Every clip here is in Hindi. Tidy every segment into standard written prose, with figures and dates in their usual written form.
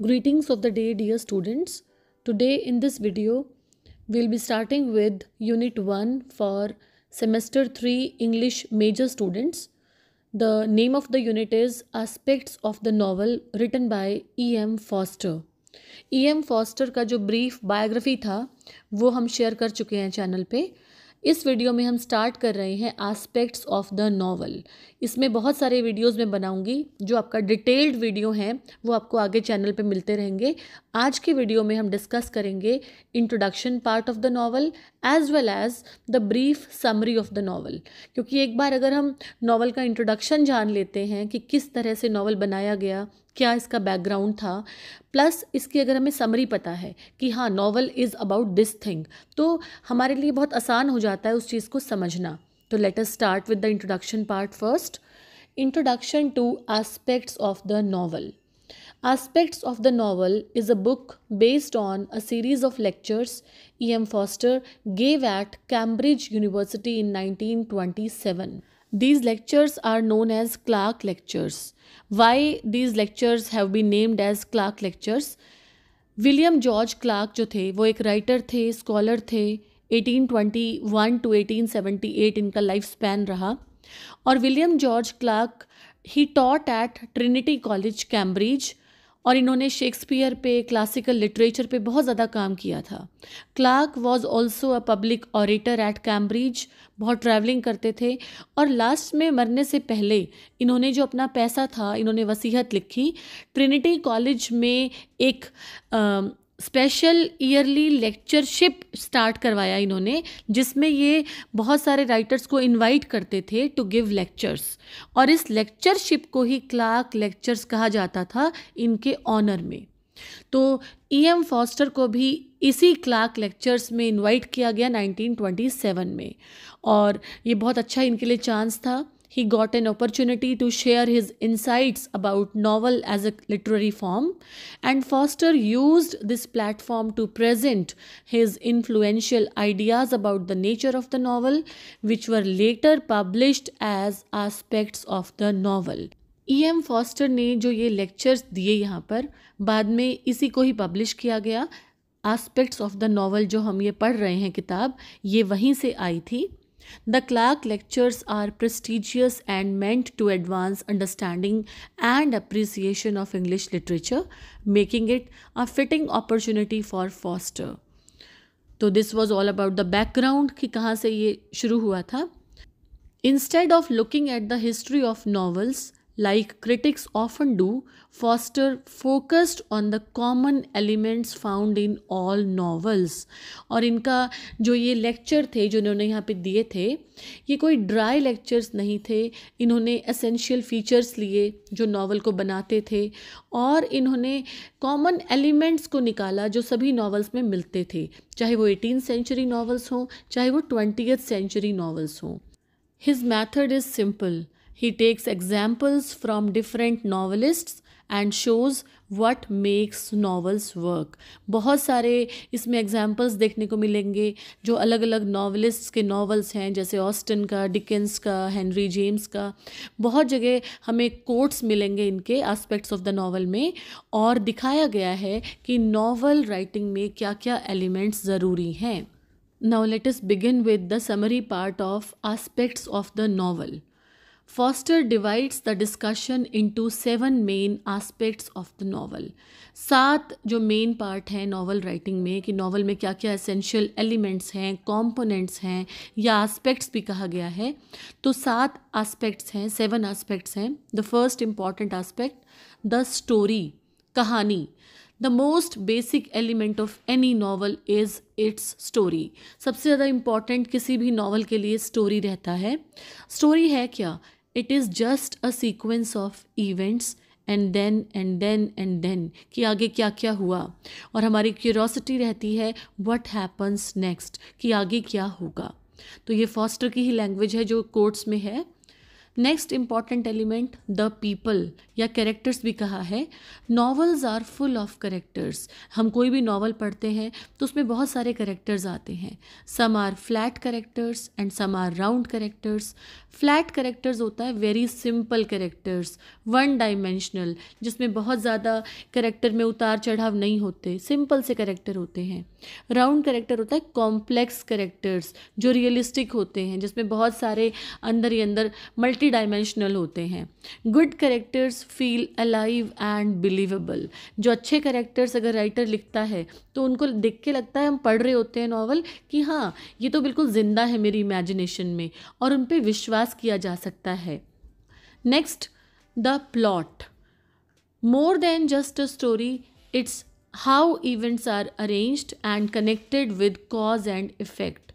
Greetings of the day, dear students. Today in this video, we'll be starting with Unit 1 for Semester 3 English Major Students. The name of the unit is Aspects of the Novel, written by E.M. Foster. E.M. Foster का जो ब्रीफ बायोग्राफी था वो हम शेयर कर चुके हैं चैनल पे। इस वीडियो में हम स्टार्ट कर रहे हैं एस्पेक्ट्स ऑफ द नॉवल। इसमें बहुत सारे वीडियोस मैं बनाऊंगी, जो आपका डिटेल्ड वीडियो है वो आपको आगे चैनल पे मिलते रहेंगे। आज के वीडियो में हम डिस्कस करेंगे introduction part of the novel as well as the brief summary of the novel, क्योंकि एक बार अगर हम नॉवल का इंट्रोडक्शन जान लेते हैं कि किस तरह से नॉवल बनाया गया, क्या इसका बैकग्राउंड था, प्लस इसकी अगर हमें समरी पता है कि हाँ novel is about this thing, तो हमारे लिए बहुत आसान हो जाता है उस चीज़ को समझना। तो let us start with the introduction part first. Introduction two aspects of the novel. Aspects of the Novel is a book based on a series of lectures E.M. Foster gave at Cambridge University in 1927. These lectures are known as Clarke Lectures. Why these lectures have been named as Clarke Lectures? William George Clarke जो थे वो एक राइटर थे, स्कॉलर थे। 1821 टू 1878 इनका लाइफ स्पैन रहा। और विलियम जॉर्ज क्लार्क ही taught at Trinity College Cambridge, और इन्होंने शेक्सपियर पे, क्लासिकल लिटरेचर पे बहुत ज़्यादा काम किया था। Clarke was also a public orator at Cambridge, बहुत ट्रैवलिंग करते थे, और लास्ट में मरने से पहले इन्होंने जो अपना पैसा था इन्होंने वसीयत लिखी। ट्रिनिटी कॉलेज में एक स्पेशल ईयरली लेक्चरशिप स्टार्ट करवाया इन्होंने, जिसमें ये बहुत सारे राइटर्स को इनवाइट करते थे टू गिव लेक्चर्स, और इस लेक्चरशिप को ही क्लार्क लेक्चर्स कहा जाता था इनके ऑनर में। तो E.M. फॉस्टर को भी इसी क्लार्क लेक्चर्स में इनवाइट किया गया 1927 में, और ये बहुत अच्छा इनके लिए चांस था। He got an opportunity to share his insights about novel as a literary form, and Foster used this platform to present his influential ideas about the nature of the novel, which were later published as aspects of the novel. E.M. Foster ने जो ये लेक्चर्स दिए यहाँ पर, बाद में इसी को ही पब्लिश किया गया। एस्पेक्ट्स ऑफ द नॉवल जो हम ये पढ़ रहे हैं किताब, ये वहीं से आई थी। The Clarke lectures are prestigious and meant to advance understanding and appreciation of English literature, making it a fitting opportunity for Foster. तो this was all about the background कि कहाँ से ये शुरू हुआ था. Instead of looking at the history of novels, like critics often do, Foster focused on the common elements found in all novels. और इनका जो ये लेक्चर थे जो इन्होंने यहाँ पे दिए थे, ये कोई ड्राई लेक्चर्स नहीं थे। इन्होंने एसेंशियल फीचर्स लिए जो नॉवल को बनाते थे, और इन्होंने कॉमन एलिमेंट्स को निकाला जो सभी नॉवेल्स में मिलते थे, चाहे वो 18th सेंचुरी नॉवेल्स हों, चाहे वो 20th सेंचुरी नॉवेल्स हों। His method is simple. He takes examples from different novelists and shows what makes novels work. बहुत सारे इसमें एग्जाम्पल्स देखने को मिलेंगे जो अलग अलग नॉवलिस्ट्स के नॉवेल्स हैं, जैसे ऑस्टन का, डिकेंस का, हेनरी जेम्स का। बहुत जगह हमें कोट्स मिलेंगे इनके एस्पेक्ट्स ऑफ द नॉवल में, और दिखाया गया है कि नॉवल राइटिंग में क्या क्या एलिमेंट्स ज़रूरी हैं। Now let us begin with the summary part of aspects of the novel. Foster divides the discussion into 7 main aspects of the novel. 7 जो मेन पार्ट हैं नॉवल राइटिंग में, कि नॉवल में क्या क्या एसेंशियल एलिमेंट्स हैं, कॉम्पोनेंट्स हैं, या एस्पेक्ट्स भी कहा गया है। तो 7 एस्पेक्ट्स हैं, 7 एस्पेक्ट्स हैं। The first important aspect, the story, कहानी। The most basic element of any novel is its story. सबसे ज़्यादा इम्पॉर्टेंट किसी भी नॉवल के लिए स्टोरी रहता है। स्टोरी है क्या? It is just a sequence of events and then कि आगे क्या क्या हुआ, और हमारी क्यूरोसिटी रहती है what happens next, कि आगे क्या होगा। तो ये फॉस्टर की ही लैंग्वेज है जो कोट्स में है। Next important element the people या कैरेक्टर्स भी कहा है। Novels are full of characters. हम कोई भी नॉवल पढ़ते हैं तो उसमें बहुत सारे कैरेक्टर्स आते हैं। Some are flat characters and some are round characters. Flat characters होता है very simple characters, one dimensional, जिसमें बहुत ज़्यादा कैरेक्टर में उतार चढ़ाव नहीं होते, सिंपल से कैरेक्टर होते हैं। राउंड कैरेक्टर होता है कॉम्प्लेक्स कैरेक्टर्स जो रियलिस्टिक होते हैं, जिसमें बहुत सारे अंदर ही अंदर मल्टी डायमेंशनल होते हैं। Good characters feel alive and believable. जो अच्छे कैरेक्टर्स अगर राइटर लिखता है तो उनको देख के लगता है हम पढ़ रहे होते हैं नॉवल कि हाँ ये तो बिल्कुल जिंदा है मेरी इमेजिनेशन में, और उन पे विश्वास किया जा सकता है। Next the plot. More than just a story, it's how events are arranged and connected with cause and effect.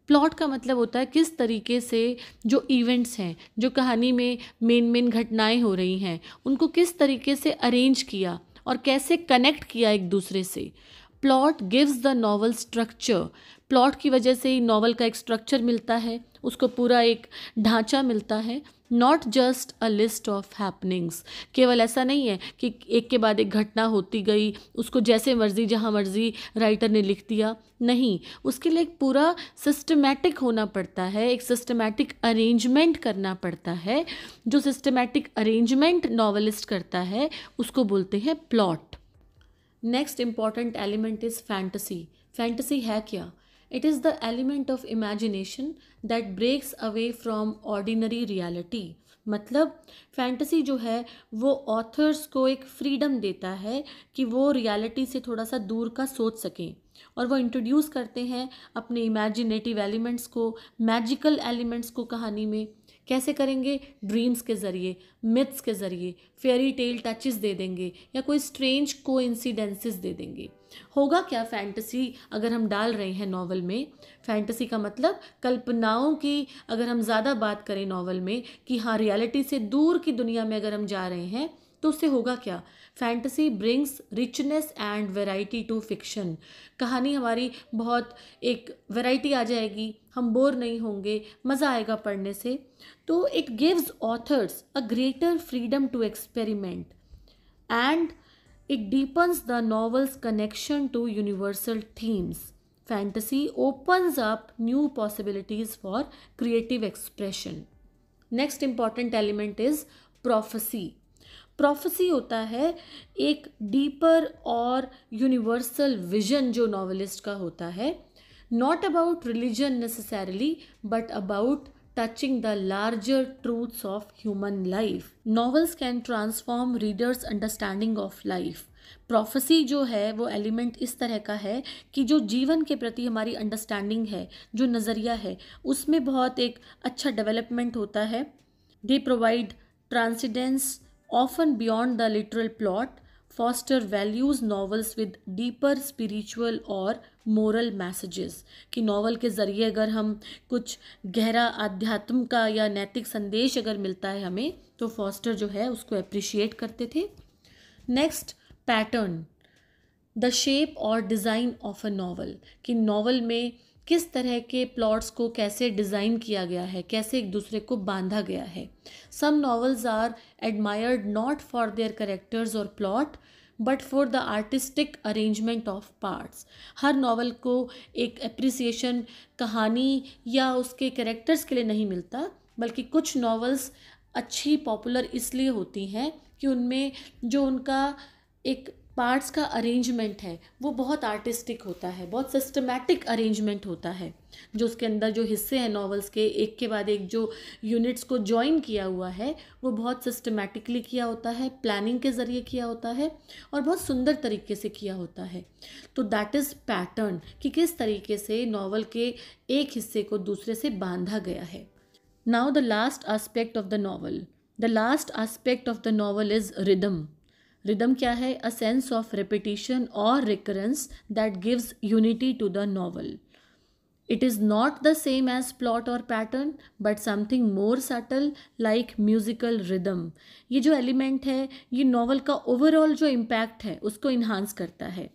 Plot का मतलब होता है किस तरीके से जो इवेंट्स हैं, जो कहानी में मेन घटनाएं हो रही हैं, उनको किस तरीके से अरेंज किया और कैसे कनेक्ट किया एक दूसरे से। Plot gives the novel structure. Plot की वजह से ही नॉवल का एक स्ट्रक्चर मिलता है, उसको पूरा एक ढांचा मिलता है। Not just a list of happenings. केवल ऐसा नहीं है कि एक के बाद एक घटना होती गई, उसको जैसे मर्जी जहाँ मर्जी राइटर ने लिख दिया। नहीं, उसके लिए एक पूरा सिस्टमैटिक होना पड़ता है, एक सिस्टमैटिक अरेंजमेंट करना पड़ता है। जो सिस्टमैटिक अरेंजमेंट नॉवलिस्ट करता है उसको बोलते हैं plot. Next important element is fantasy. Fantasy है क्या? It is the element of imagination that breaks away from ordinary reality. मतलब फैंटेसी जो है वो ऑथर्स को एक फ्रीडम देता है कि वो रियलिटी से थोड़ा सा दूर का सोच सकें, और वो इंट्रोड्यूस करते हैं अपने इमेजिनेटिव एलिमेंट्स को, मैजिकल एलिमेंट्स को कहानी में। कैसे करेंगे? ड्रीम्स के ज़रिए, मिथ्स के ज़रिए, फेयरी टेल टचेस दे देंगे या कोई स्ट्रेंज कोइंसिडेंसेस दे देंगे। होगा क्या फैंटेसी अगर हम डाल रहे हैं नॉवल में? फैंटेसी का मतलब कल्पनाओं की अगर हम ज़्यादा बात करें नॉवल में कि हाँ रियलिटी से दूर की दुनिया में अगर हम जा रहे हैं तो उससे होगा क्या? Fantasy brings richness and variety to fiction. कहानी हमारी बहुत एक वैरायटी आ जाएगी, हम बोर नहीं होंगे, मज़ा आएगा पढ़ने से। तो it gives authors a greater freedom to experiment and it deepens the novel's connection to universal themes. Fantasy opens up new possibilities for creative expression. Next important element is prophecy. Prophecy होता है एक डीपर और यूनिवर्सल विजन जो नॉवेलिस्ट का होता है, not about religion necessarily but about touching the larger truths of human life. Novels can transform readers' understanding of life. Prophecy जो है वो एलिमेंट इस तरह का है कि जो जीवन के प्रति हमारी अंडरस्टैंडिंग है, जो नज़रिया है, उसमें बहुत एक अच्छा डेवलपमेंट होता है। They provide transcendence often beyond the literal plot, foster values novels with deeper spiritual और moral messages। कि नॉवल के ज़रिए अगर हम कुछ गहरा आध्यात्म का या नैतिक संदेश अगर मिलता है हमें, तो फॉस्टर जो है उसको अप्रिशिएट करते थे। नेक्स्ट पैटर्न, द शेप और डिज़ाइन ऑफ अ नॉवल। कि नॉवल में किस तरह के प्लॉट्स को कैसे डिज़ाइन किया गया है, कैसे एक दूसरे को बांधा गया है। Some novels are admired not for their characters और plot but for the artistic arrangement of parts. हर नॉवल को एक एप्रिसिएशन कहानी या उसके कैरेक्टर्स के लिए नहीं मिलता, बल्कि कुछ नॉवेल्स अच्छी पॉपुलर इसलिए होती हैं कि उनमें जो उनका एक पार्ट्स का अरेंजमेंट है वो बहुत आर्टिस्टिक होता है, बहुत सिस्टमैटिक अरेंजमेंट होता है। जो उसके अंदर जो हिस्से हैं नॉवेल्स के, एक के बाद एक जो यूनिट्स को जॉइन किया हुआ है वो बहुत सिस्टमैटिकली किया होता है, प्लानिंग के ज़रिए किया होता है और बहुत सुंदर तरीके से किया होता है। तो दैट इज़ पैटर्न, कि किस तरीके से नॉवल के एक हिस्से को दूसरे से बांधा गया है। Now the last aspect of the novel. The last aspect of the novel is rhythm. Rhythm क्या है? अ सेंस ऑफ रिपीटिशन और recurrence that gives unity to the novel. It is not the same as plot और pattern but something more subtle like musical rhythm. ये जो एलिमेंट है ये नॉवल का ओवरऑल जो इम्पैक्ट है उसको इन्हांस करता है।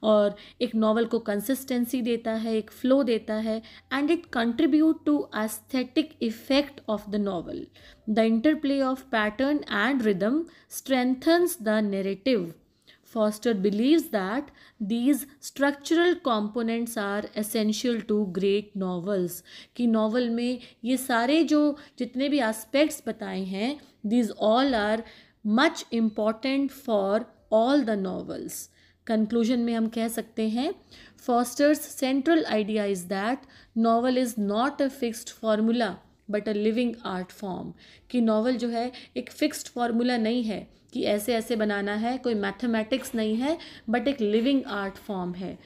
और एक नॉवल को कंसिस्टेंसी देता है, एक फ्लो देता है, and it contribute to aesthetic effect of the novel. The interplay of pattern and rhythm strengthens the narrative. Foster believes that these structural components are essential to great novels. कि नॉवल में ये सारे जो जितने भी एस्पेक्ट्स बताए हैं, these all are much important for all the novels. Conclusion में हम कह सकते हैं, fosters central idea is that novel is not a fixed formula but a living art form. कि नॉवल जो है एक फिक्स्ड फार्मूला नहीं है कि ऐसे ऐसे बनाना है, कोई मैथमेटिक्स नहीं है, बट एक लिविंग आर्ट फॉर्म है.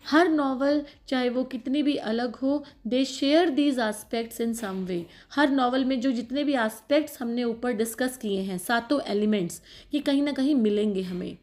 हर नॉवल चाहे वो कितनी भी अलग हो, they share these aspects in some way. हर नॉवल में जो जितने भी आस्पेक्ट्स हमने ऊपर डिस्कस किए हैं, सातों एलिमेंट्स, ये कहीं ना कहीं मिलेंगे हमें.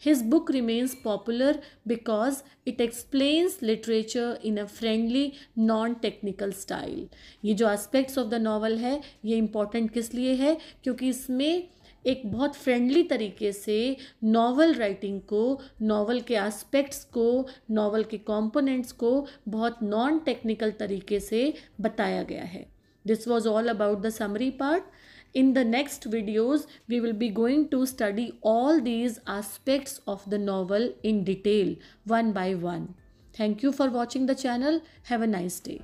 His book remains popular because it explains literature in a friendly, non-technical style. ये जो aspects of the novel है, ये important किस लिए है? क्योंकि इसमें एक बहुत फ्रेंडली तरीके से नॉवल राइटिंग को, नॉवल के एस्पेक्ट्स को, नॉवल के कंपोनेंट्स को बहुत नॉन टेक्निकल तरीके से बताया गया है. This was all about the summary part. In the next videos, we will be going to study all these aspects of the novel in detail, one by one. Thank you for watching the channel. Have a nice day.